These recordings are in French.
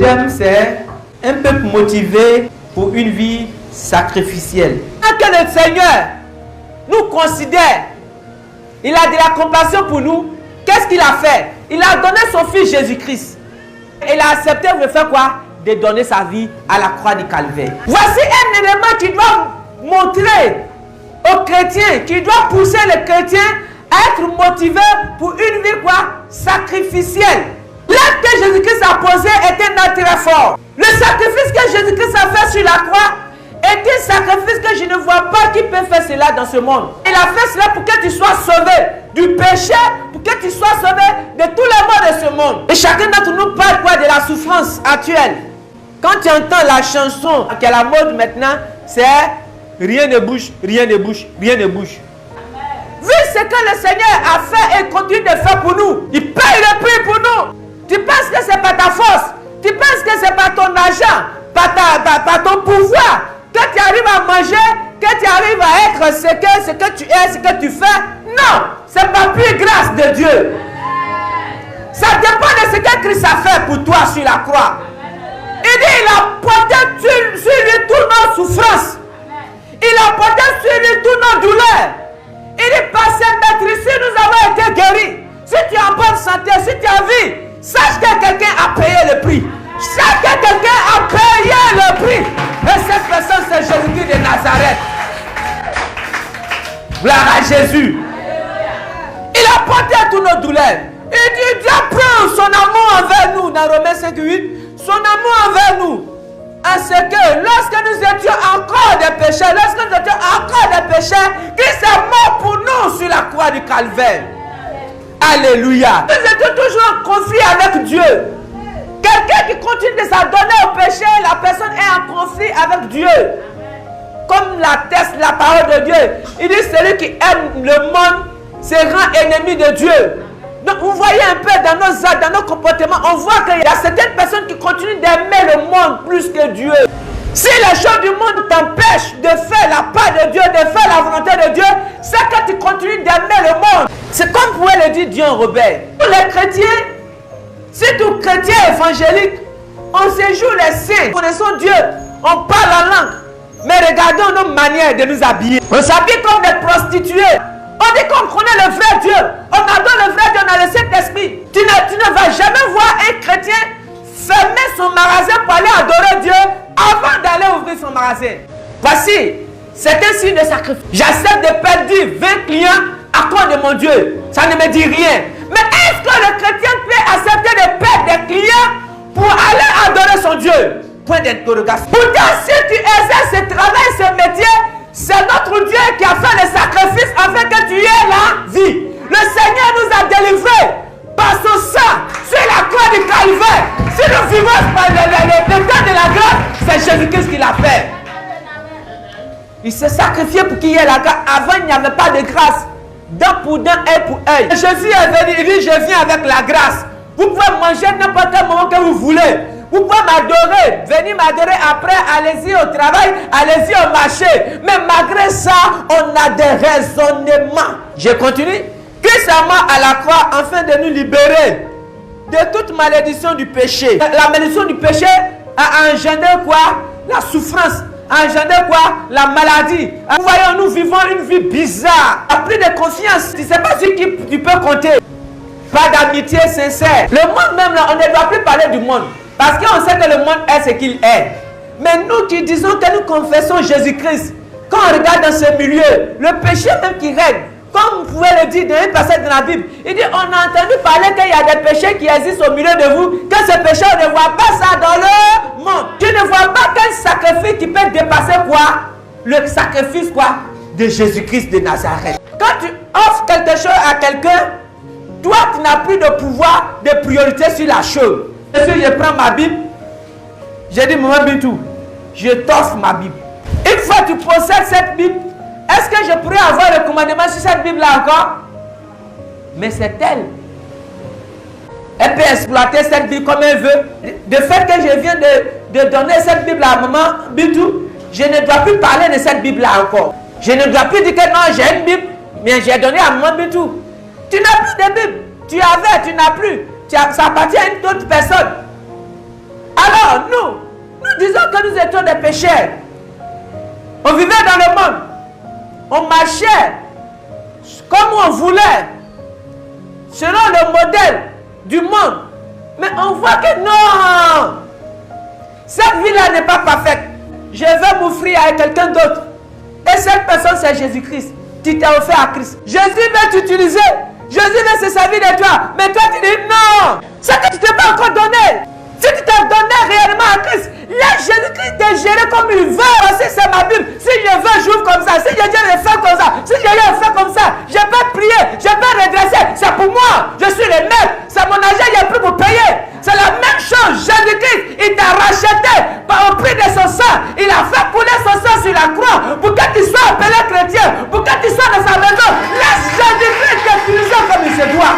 thème, c'est un peuple motivé pour une vie sacrificielle. Que le Seigneur nous considère, il a de la compassion pour nous. Qu'est-ce qu'il a fait? Il a donné son fils Jésus-Christ. Il a accepté de faire quoi? De donner sa vie à la croix du calvaire. Voici un élément qui doit montrer aux chrétiens, qui doit pousser les chrétiens à être motivés pour une vie quoi? Sacrificielle. L'acte que Jésus-Christ a posé était un très fort. Le sacrifice que Jésus-Christ a fait sur la croix est un sacrifice que je ne vois pas qui peut faire cela dans ce monde. Il a fait cela pour que tu sois sauvé du péché, pour que tu sois sauvé de tous les maux de ce monde. Et chacun d'entre nous parle quoi? De la souffrance actuelle. Quand tu entends la chanson qui est la mode maintenant, c'est rien ne bouge, rien ne bouge, rien ne bouge. Vu ce que le Seigneur a fait et continue de faire pour nous, il paye le prix pour nous. Tu penses que ce n'est pas ta force, tu penses que ce n'est pas ton argent, pas ton pouvoir, que tu arrives à manger, que tu arrives à être ce que tu es, ce que tu fais. Non, c'est par pure grâce de Dieu. Ça dépend de ce que Christ a fait pour toi sur la croix. Il dit, il a porté sur lui toutes nos souffrances. Il a porté sur lui toutes nos douleurs. Il dit, par ses maîtrises, nous avons été guéris. Si tu es en bonne santé, si tu as vie, sache que quelqu'un a payé le prix. Sache que quelqu'un a payé le prix. Et cette personne, c'est Jésus-Christ de Nazareth. Gloire à Jésus. Il a porté toutes nos douleurs. Il dit, Dieu prend son amour envers nous, dans Romains 5:8. Son amour envers nous, à ce que lorsque nous étions encore des pécheurs, Christ est mort pour nous sur la croix du calvaire. Alléluia. Nous étions toujours en conflit avec Dieu. Quelqu'un qui continue de s'adonner au péché, la personne est en conflit avec Dieu. Comme l'atteste la parole de Dieu. Il dit, celui qui aime le monde se rend ennemi de Dieu. Donc vous voyez un peu dans nos actes, dans nos comportements, on voit qu'il y a certaines personnes qui continuent d'aimer le monde plus que Dieu. Si les choses du monde t'empêchent de faire la part de Dieu, de faire la volonté de Dieu, c'est que tu continues d'aimer le monde. C'est comme pouvait le dire Dion Robert. Pour les chrétiens, surtout chrétiens évangéliques, on se joue les saints. Nous connaissons Dieu, on parle la langue. Mais regardons nos manières de nous habiller. On s'habille comme des prostituées. On dit qu'on connaît le vrai Dieu. On adore le vrai Dieu dans le Saint-Esprit. Tu ne vas jamais voir un chrétien fermer son magasin pour aller adorer Dieu avant d'aller ouvrir son magasin. Voici, c'est un signe de sacrifice. J'accepte de perdre 20 clients à cause de mon Dieu. Ça ne me dit rien. Mais est-ce que le chrétien peut accepter de perdre des clients pour aller adorer son Dieu? Point d'interrogation. Pourtant, si tu exerces ce travail, ce métier, c'est notre Dieu qui a fait le sacrifice afin que tu aies la vie. Le Seigneur nous a délivrés par son sang sur la croix du calvaire. Si nous vivons par le temps de la grâce, c'est Jésus-Christ qui l'a fait. Il s'est sacrifié pour qu'il y ait la grâce. Avant, il n'y avait pas de grâce. Dent pour dent, œil pour œil. Jésus est venu, il dit, je viens avec la grâce. Vous pouvez manger n'importe quel moment que vous voulez. Vous pouvez m'adorer, venir m'adorer après, allez-y au travail, allez-y au marché. Mais malgré ça, on a des raisonnements. Je continue. Christ est mort à la croix afin de nous libérer de toute malédiction du péché. La malédiction du péché a engendré quoi? La souffrance. A engendré quoi? La maladie. Vous voyez, nous vivons une vie bizarre. À plus de confiance. Tu ne sais pas sur qui tu peux compter. Pas d'amitié sincère. Le monde même là, on ne doit plus parler du monde. Parce qu'on sait que le monde est ce qu'il est. Mais nous qui disons que nous confessons Jésus-Christ, quand on regarde dans ce milieu, le péché même qui règne, comme vous pouvez le dire dans un passage de la Bible, il dit, on a entendu parler qu'il y a des péchés qui existent au milieu de vous, que ce péché, on ne voit pas ça dans le monde. Tu ne vois pas quel sacrifice qui peut dépasser quoi? Le sacrifice quoi? De Jésus-Christ de Nazareth. Quand tu offres quelque chose à quelqu'un, toi, tu n'as plus de pouvoir de priorité sur la chose. Si je prends ma Bible, j'ai dit, maman Bintou, je t'offre ma Bible. Une fois que tu possèdes cette Bible, est-ce que je pourrais avoir le commandement sur cette Bible-là encore? Mais c'est elle. Elle peut exploiter cette Bible comme elle veut. De fait que je viens de donner cette Bible à maman Bintou, je ne dois plus parler de cette Bible-là encore. Je ne dois plus dire que non, j'ai une Bible, mais j'ai donné à maman Bintou. Tu n'as plus de Bible. Tu avais, tu n'as plus. Ça appartient à une autre personne. Alors Alors, nous disons que nous étions des pécheurs. On vivait dans le monde. On marchait comme on voulait, selon le modèle du monde. Mais on voit que non, cette vie-là n'est pas parfaite. Je vais m'offrir à quelqu'un d'autre. Et cette personne, c'est Jésus-Christ. Tu t'es offert à Christ. Jésus veut t'utiliser. Jésus veut se servir de toi. Mais toi, tu dis non. C'est que tu ne t'es pas encore donné. Si tu t'es donné réellement à Christ, laisse Jésus-Christ te gérer comme il veut. Si c'est ma Bible, si je veux, j'ouvre comme ça. Si je veux le faire comme ça. Si je veux le faire comme ça. Je peux prier, je peux redresser. C'est pour moi. Je suis le maître. C'est mon argent, il n'y a plus pour payer. C'est la même chose. Jésus-Christ, il t'a racheté au prix de son sang. Il a fait couler son sang sur la croix pour que tu sois appelé chrétien, pour que tu sois dans sa maison. Laisse Jésus-Christ t'utiliser comme il se doit.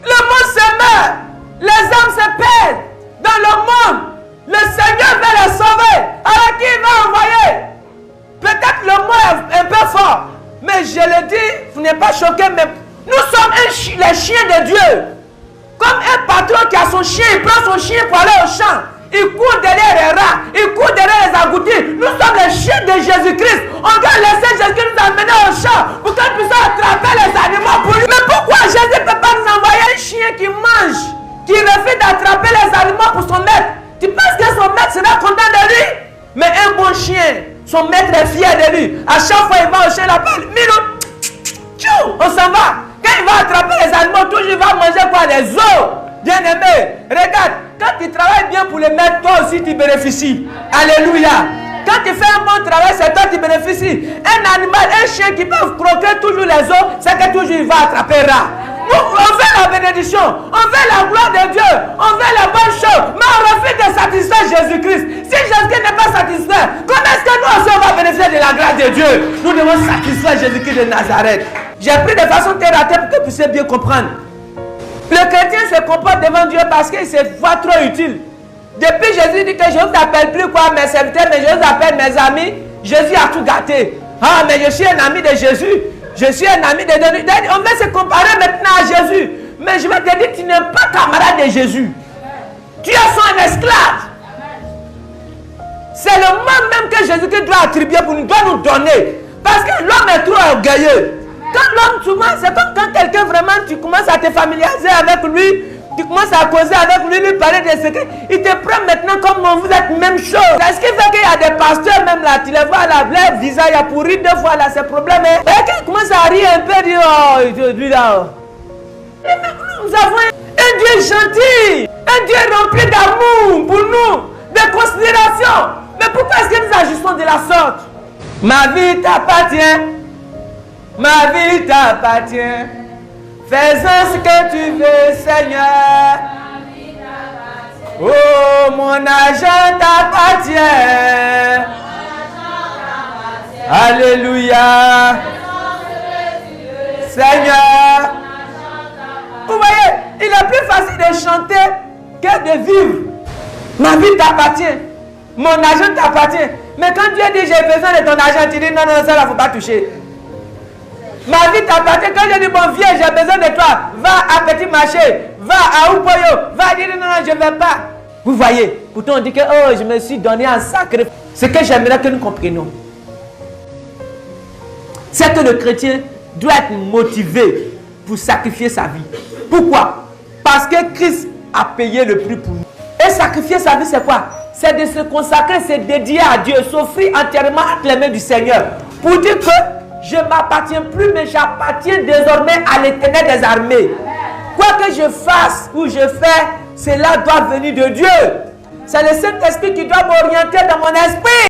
Le monde se meurt. Les hommes se perdent dans le monde. Le Seigneur veut les sauver. Alors qui va envoyer? Peut-être le mot est un peu fort. Mais je le dis, vous n'êtes pas choqué, mais nous sommes les chiens de Dieu. Comme un patron qui a son chien, il prend son chien pour aller au champ. Il court derrière les rats, il court derrière les agoutis. Nous sommes les chiens de Jésus-Christ. On doit laisser Jésus-Christ nous amener au champ pour qu'on puisse attraper les animaux pour lui. Mais pourquoi Jésus ne peut pas nous envoyer un chien qui mange, qui refuse d'attraper les animaux pour son maître? Tu penses que son maître sera content de lui? Mais un bon chien, son maître est fier de lui. À chaque fois, il va au chien, il appelle. Milo, on s'en va. Quand il va attraper les animaux, toujours il va manger quoi? Des os. Bien aimé, regarde, quand tu travailles bien pour le maître, toi aussi tu bénéficies. Alléluia. Quand tu fais un bon travail, c'est toi qui bénéficies. Un animal, un chien qui peut croquer toujours les os, c'est que toujours il va attraper rat. Nous, on veut la bénédiction, on veut la gloire de Dieu, on veut la bonne chose, mais on refuse de satisfaire Jésus-Christ. Si Jésus-Christ n'est pas satisfait, comment est-ce que nous aussi on va bénéficier de la grâce de Dieu? Nous devons satisfaire Jésus-Christ de Nazareth. J'ai pris de façon terre à terre pour que vous puissiez bien comprendre. Le chrétien se comporte devant Dieu parce qu'il se voit trop utile. Depuis Jésus dit que je ne vous appelle plus quoi mes serviteurs, mais je vous appelle mes amis. Jésus a tout gâté. Ah, mais je suis un ami de Jésus. Je suis un ami de Dieu. On va se comparer maintenant à Jésus. Mais je vais te dire, tu n'es pas camarade de Jésus. Tu es son esclave. C'est le monde même que Jésus doit attribuer pour nous, doit nous donner. Parce que l'homme est trop orgueilleux. Quand l'homme, souvent, c'est comme quand quelqu'un vraiment, tu commences à te familiariser avec lui, tu commences à causer avec lui, lui parler des secrets, il te prend maintenant comme vous êtes même chose. C'est ce qui fait qu'il y a des pasteurs même là, tu les vois là, leur visage a pourri 2 fois là, c'est problème. Et quand il commence à rire un peu, il dit, oh, lui là. Nous avons un Dieu gentil, un Dieu rempli d'amour pour nous, de considération. Mais pourquoi est-ce que nous agissons de la sorte? Ma vie t'appartient. Ma vie t'appartient. Fais-en ce que tu veux, Seigneur. Oh, mon argent t'appartient. Alléluia. Seigneur. Vous voyez, il est plus facile de chanter que de vivre. Ma vie t'appartient. Mon argent t'appartient. Mais quand Dieu dit j'ai besoin de ton argent, tu dis non, non, ça ne faut pas toucher. Ma vie t'appartient. Quand je dis mon vieux, j'ai besoin de toi, va à Petit Marché, va à Oupoyo, va dire non, non, je ne vais pas. Vous voyez, pourtant on dit que oh, je me suis donné un sacré. Ce que j'aimerais que nous comprenions, c'est que le chrétien doit être motivé pour sacrifier sa vie. Pourquoi? Parce que Christ a payé le prix pour nous. Et sacrifier sa vie, c'est quoi? C'est de se consacrer, c'est dédier à Dieu, s'offrir entièrement entre les mains du Seigneur. Pour dire que je ne m'appartiens plus, mais j'appartiens désormais à l'Éternel des armées. Quoi que je fasse ou je fais, cela doit venir de Dieu. C'est le Saint-Esprit qui doit m'orienter dans mon esprit.